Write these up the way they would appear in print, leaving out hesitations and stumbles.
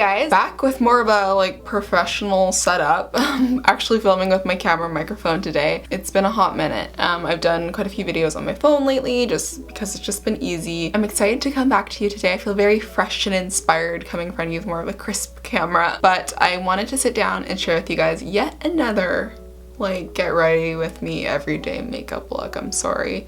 guys, back with more of a like professional setup. I'm actually filming with my camera microphone today. It's been a hot minute. I've done quite a few videos on my phone lately just because it's just been easy. I'm excited to come back to you today. I feel very fresh and inspired coming in front of you with more of a crisp camera, but I wanted to sit down and share with you guys yet another like get ready with me everyday makeup look. I'm sorry,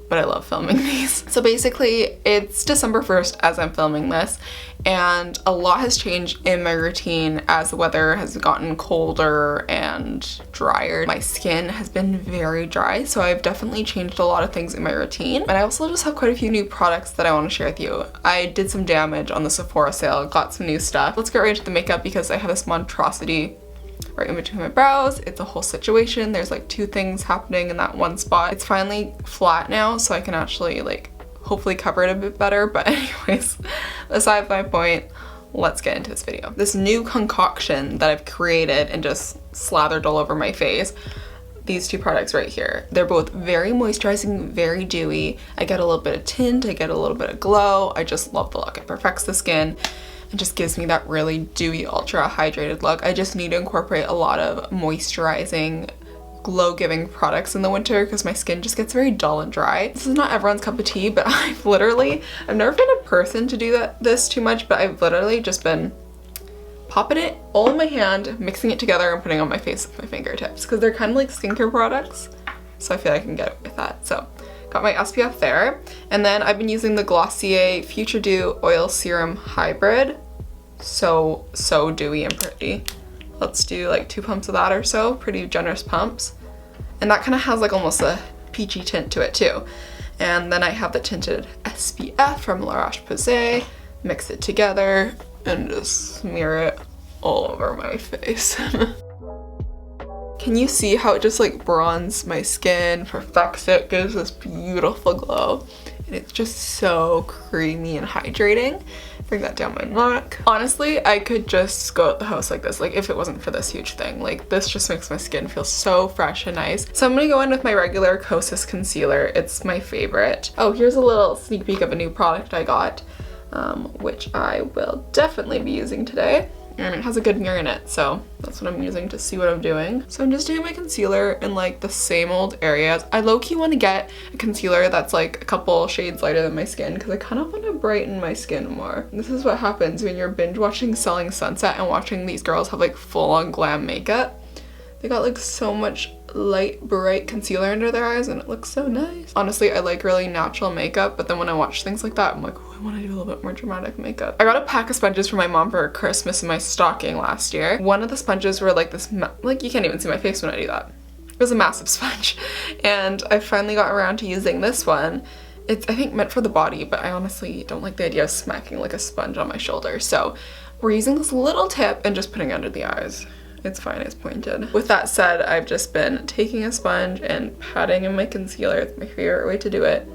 but I love filming these. So basically it's December 1st as I'm filming this, and a lot has changed in my routine as the weather has gotten colder and drier. My skin has been very dry, so I've definitely changed a lot of things in my routine. And I also just have quite a few new products that I want to share with you. I did some damage on the Sephora sale, got some new stuff. Let's get right into the makeup because I have this monstrosity right in between my brows. It's a whole situation. There's like two things happening in that one spot. It's finally flat now, so I can actually like hopefully cover it a bit better. But anyways, aside from my point, let's get into this video. This new concoction that I've created and just slathered all over my face. These two products right here. They're both very moisturizing, very dewy. I get a little bit of tint, I get a little bit of glow. I just love the look. It perfects the skin. It just gives me that really dewy, ultra hydrated look. I just need to incorporate a lot of moisturizing, glow-giving products in the winter because my skin just gets very dull and dry. This is not everyone's cup of tea, but I've never been a person to do this too much, but I've literally just been popping it all in my hand, mixing it together and putting it on my face with my fingertips because they're kind of like skincare products, so I feel like I can get away with that. So got my SPF there, and then I've been using the Glossier Future Dew Oil Serum Hybrid. So dewy and pretty. Let's do like 2 pumps of that or so, pretty generous pumps. And that kind of has like almost a peachy tint to it too. And then I have the tinted SPF from La Roche-Posay, mix it together and just smear it all over my face. Can you see how it just like bronzes my skin, perfects it, gives this beautiful glow, and it's just so creamy and hydrating. Bring that down my neck. Honestly, I could just go out the house like this, like if it wasn't for this huge thing. Like this just makes my skin feel so fresh and nice. So I'm gonna go in with my regular Kosas concealer. It's my favorite. Oh, here's a little sneak peek of a new product I got, which I will definitely be using today. And it has a good mirror in it, so that's what I'm using to see what I'm doing. So I'm just doing my concealer in like the same old areas. I low-key want to get a concealer that's like a couple shades lighter than my skin because I kind of want to brighten my skin more. This is what happens when you're binge watching Selling Sunset and watching these girls have like full-on glam makeup. They got like so much light, bright concealer under their eyes and it looks so nice. Honestly, I like really natural makeup, but then when I watch things like that, I'm like, oh, I want to do a little bit more dramatic makeup. I got a pack of sponges from my mom for Christmas in my stocking last year. One of the sponges were like this, like you can't even see my face when I do that. It was a massive sponge. And I finally got around to using this one. It's, I think, meant for the body, but I honestly don't like the idea of smacking like a sponge on my shoulder. So we're using this little tip and just putting it under the eyes. It's fine, it's pointed. With that said, I've just been taking a sponge and patting in my concealer. It's my favorite way to do it.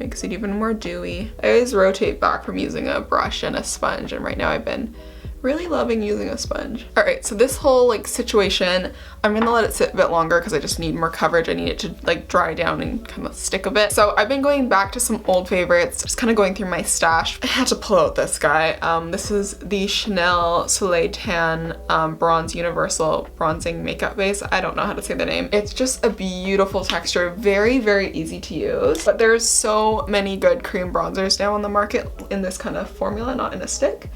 Makes it even more dewy. I always rotate back from using a brush and a sponge, and right now I've been really loving using a sponge. Alright, so this whole like situation, I'm gonna let it sit a bit longer because I just need more coverage. I need it to like dry down and kind of stick a bit. So I've been going back to some old favorites, just kind of going through my stash. I had to pull out this guy. This is the Chanel Solay Tan Bronze Universal Bronzing Makeup Base. I don't know how to say the name. It's just a beautiful texture, very, very easy to use. But there's so many good cream bronzers now on the market in this kind of formula, not in a stick.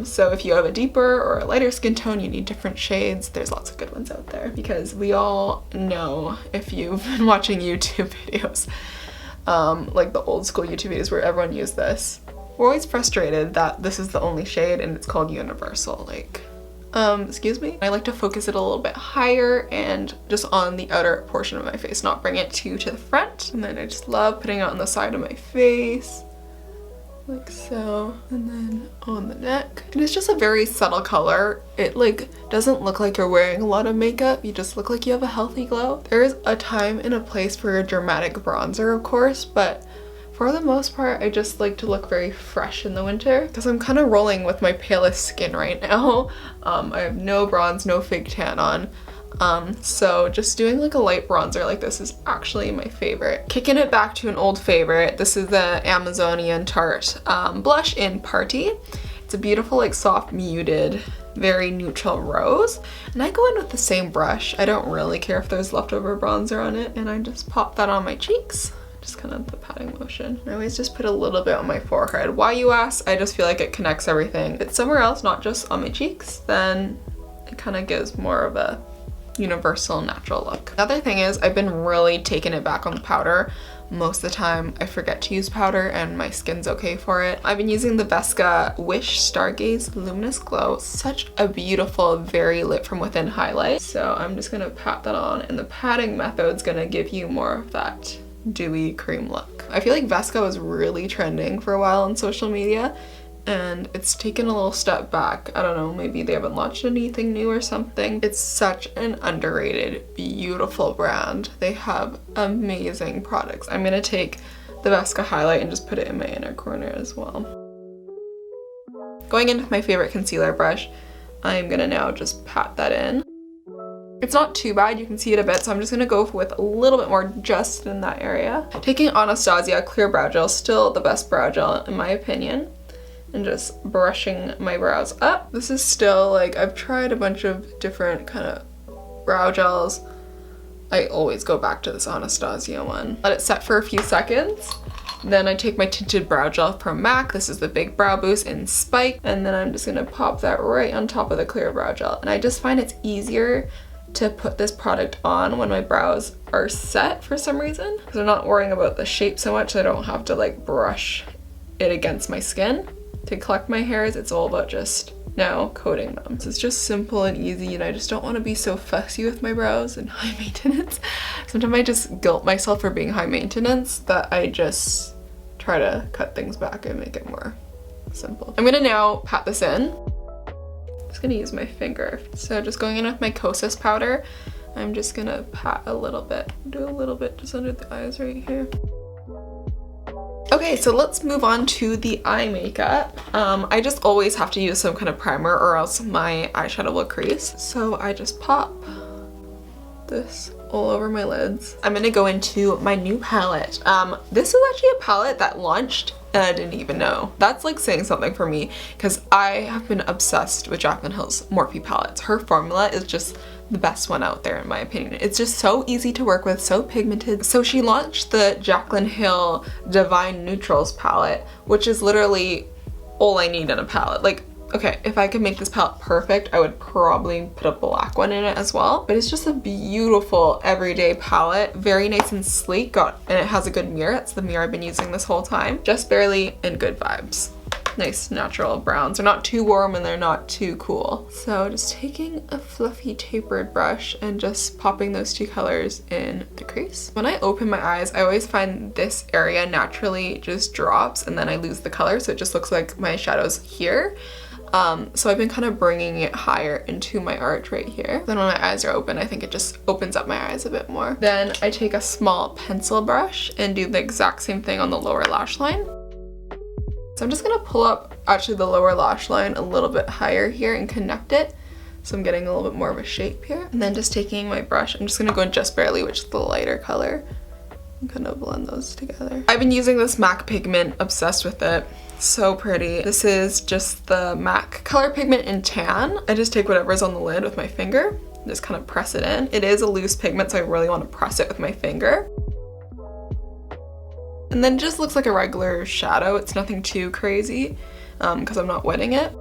So if you have a deeper or a lighter skin tone, you need different shades. There's lots of good ones out there because we all know, if you've been watching YouTube videos, like the old school YouTube videos where everyone used this, we're always frustrated that this is the only shade and it's called Universal. Like, excuse me? I like to focus it a little bit higher and just on the outer portion of my face, not bring it too to the front. And then I just love putting it on the side of my face, like so, and then on the neck. And it's just a very subtle color. It like doesn't look like you're wearing a lot of makeup. You just look like you have a healthy glow. There is a time and a place for a dramatic bronzer, of course, but for the most part, I just like to look very fresh in the winter because I'm kind of rolling with my palest skin right now. I have no bronze, no fake tan on. So just doing like a light bronzer like this is actually my favorite. Kicking it back to an old favorite, this is the Amazonian Tarte blush in Party. It's It's a beautiful, like, soft, muted, very neutral rose. And I go in with the same brush. I don't really care if there's leftover bronzer on it. And I just pop that on my cheeks. Just kind of the patting motion. I always just put a little bit on my forehead. Why, you ask? I just feel like it connects everything. If it's somewhere else, not just on my cheeks, then it kind of gives more of a universal natural look. Another thing is I've been really taking it back on the powder. Most of the time I forget to use powder and my skin's okay for it. I've been using the Vesca Wish Stargaze Luminous Glow. Such a beautiful, very lit from within highlight. So I'm just gonna pat that on, and the patting method's gonna give you more of that dewy cream look. I feel like Vesca was really trending for a while on social media, and it's taken a little step back. I don't know, maybe they haven't launched anything new or something. It's such an underrated, beautiful brand. They have amazing products. I'm gonna take the Vesca highlight and just put it in my inner corner as well. Going in with my favorite concealer brush, I'm gonna now just pat that in. It's not too bad, you can see it a bit, so I'm just gonna go with a little bit more just in that area. Taking Anastasia Clear Brow Gel, still the best brow gel in my opinion, and just brushing my brows up. This is still, like, I've tried a bunch of different kind of brow gels. I always go back to this Anastasia one. Let it set for a few seconds. Then I take my tinted brow gel from MAC. This is the Big Brow Boost in Spike, and then I'm just gonna pop that right on top of the clear brow gel. And I just find it's easier to put this product on when my brows are set for some reason, because I'm not worrying about the shape so much. I don't have to, like, brush it against my skin to collect my hairs. It's all about just now coating them. So it's just simple and easy, and I just don't want to be so fussy with my brows and high maintenance. Sometimes I just guilt myself for being high maintenance, that I just try to cut things back and make it more simple. I'm gonna now pat this in. Just gonna use my finger. So just going in with my Kosas powder, I'm just gonna pat a little bit, do a little bit just under the eyes right here. Okay, so let's move on to the eye makeup. I just always have to use some kind of primer or else my eyeshadow will crease. So I just pop this all over my lids. I'm gonna go into my new palette. This is actually a palette that launched and I didn't even know. That's like saying something for me, because I have been obsessed with Jaclyn Hill's Morphe palettes. Her formula is just the best one out there in my opinion. It's just so easy to work with, so pigmented. So she launched the Jaclyn Hill Divine Neutrals palette, which is literally all I need in a palette. Like, okay, if I could make this palette perfect, I would probably put a black one in it as well. But it's just a beautiful everyday palette, very nice and sleek, and it has a good mirror. It's the mirror I've been using this whole time. Just barely, and good vibes. Nice natural browns. They're not too warm and they're not too cool. So just taking a fluffy tapered brush and just popping those two colors in the crease. When I open my eyes, I always find this area naturally just drops and then I lose the color, so it just looks like my shadow's here. So I've been kind of bringing it higher into my arch right here. Then when my eyes are open, I think it just opens up my eyes a bit more. Then I take a small pencil brush and do the exact same thing on the lower lash line. So I'm just gonna pull up actually the lower lash line a little bit higher here and connect it. So I'm getting a little bit more of a shape here. And then just taking my brush, I'm just gonna go in Just Barely, which is the lighter color, and kind of blend those together. I've been using this MAC pigment, obsessed with it. So pretty. This is just the MAC color pigment in tan. I just take whatever's on the lid with my finger, just kind of press it in. It is a loose pigment, so I really want to press it with my finger. And then it just looks like a regular shadow. It's nothing too crazy because I'm not wetting it.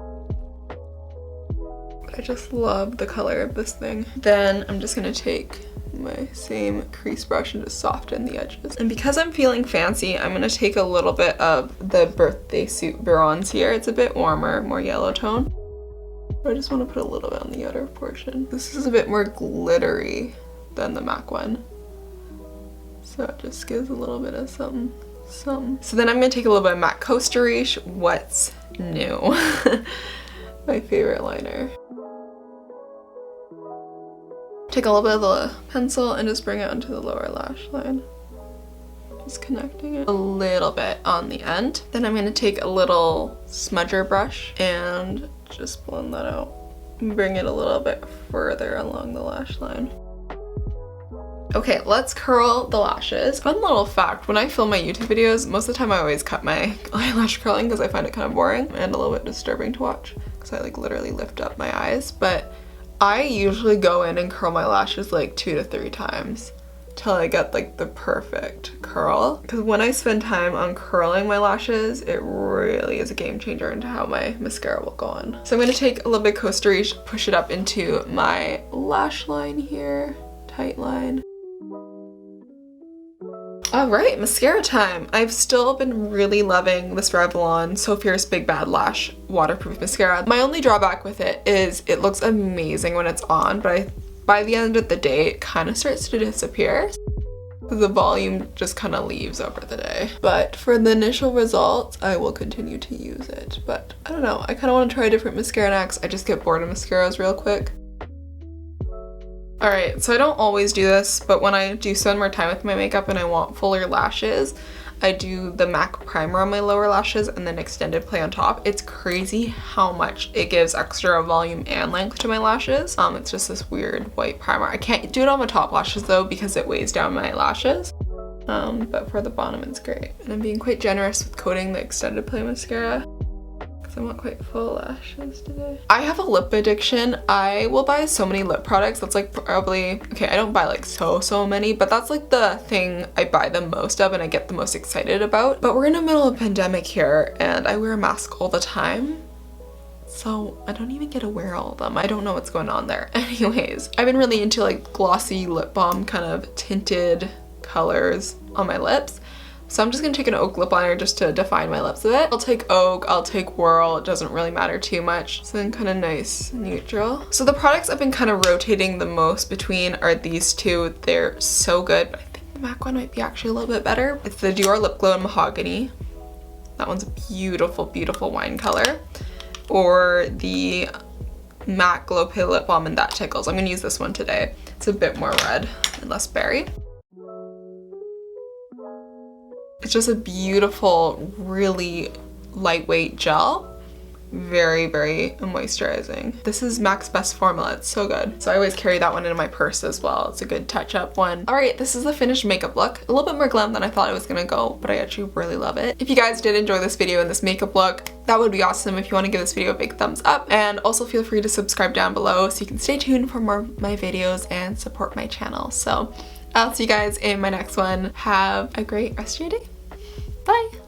I just love the color of this thing. Then I'm just gonna take my same crease brush and just soften the edges. And because I'm feeling fancy, I'm gonna take a little bit of the Birthday Suit bronze here. It's a bit warmer, more yellow tone. I just want to put a little bit on the outer portion. This is a bit more glittery than the MAC one, so it just gives a little bit of some. So then I'm gonna take a little bit of MAC Coaster Riche What's New, my favorite liner. Take a little bit of the pencil and just bring it onto the lower lash line. Just connecting it a little bit on the end. Then I'm gonna take a little smudger brush and just blend that out. Bring it a little bit further along the lash line. Okay, let's curl the lashes. Fun little fact, when I film my YouTube videos, most of the time I always cut my eyelash curling because I find it kind of boring and a little bit disturbing to watch because I like literally lift up my eyes. But I usually go in and curl my lashes like 2 to 3 times till I get like the perfect curl. Because when I spend time on curling my lashes, it really is a game changer into how my mascara will go on. So I'm going to take a little bit Costa push it up into my lash line here, tight line. Alright, mascara time! I've still been really loving this Revlon So Fierce Big Bad Lash waterproof mascara. My only drawback with it is it looks amazing when it's on, but by the end of the day it kind of starts to disappear. The volume just kind of leaves over the day. But for the initial results, I will continue to use it. But I don't know, I kind of want to try a different mascara next. I just get bored of mascaras real quick. Alright, so I don't always do this, but when I do spend more time with my makeup and I want fuller lashes, I do the MAC primer on my lower lashes and then extended play on top. It's crazy how much it gives extra volume and length to my lashes. It's just this weird white primer. I can't do it on my top lashes though because it weighs down my lashes. But for the bottom it's great. And I'm being quite generous with coating the extended play mascara. I want quite full lashes today. I have a lip addiction. I will buy so many lip products. That's like probably, okay, I don't buy like so many, but that's like the thing I buy the most of and I get the most excited about. But we're in the middle of a pandemic here and I wear a mask all the time. So I don't even get to wear all of them. I don't know what's going on there. Anyways, I've been really into like glossy lip balm kind of tinted colors on my lips. So I'm just gonna take an Oak lip liner just to define my lips a bit. I'll take Oak, I'll take Whirl, it doesn't really matter too much. So then kind of nice neutral. So the products I've been kind of rotating the most between are these two. They're so good, but I think the MAC one might be actually a little bit better. It's the Dior Lip Glow in Mahogany. That one's a beautiful, beautiful wine color. Or the MAC Glow Pale Lip Balm in That Tickles. I'm gonna use this one today. It's a bit more red and less berry. It's just a beautiful, really lightweight gel. Very, very moisturizing. This is MAC's Best Formula. It's so good. So I always carry that one in my purse as well. It's a good touch-up one. Alright, this is the finished makeup look. A little bit more glam than I thought it was gonna go, but I actually really love it. If you guys did enjoy this video and this makeup look, that would be awesome if you want to give this video a big thumbs up. And also feel free to subscribe down below so you can stay tuned for more of my videos and support my channel. So I'll see you guys in my next one. Have a great rest of your day. Bye!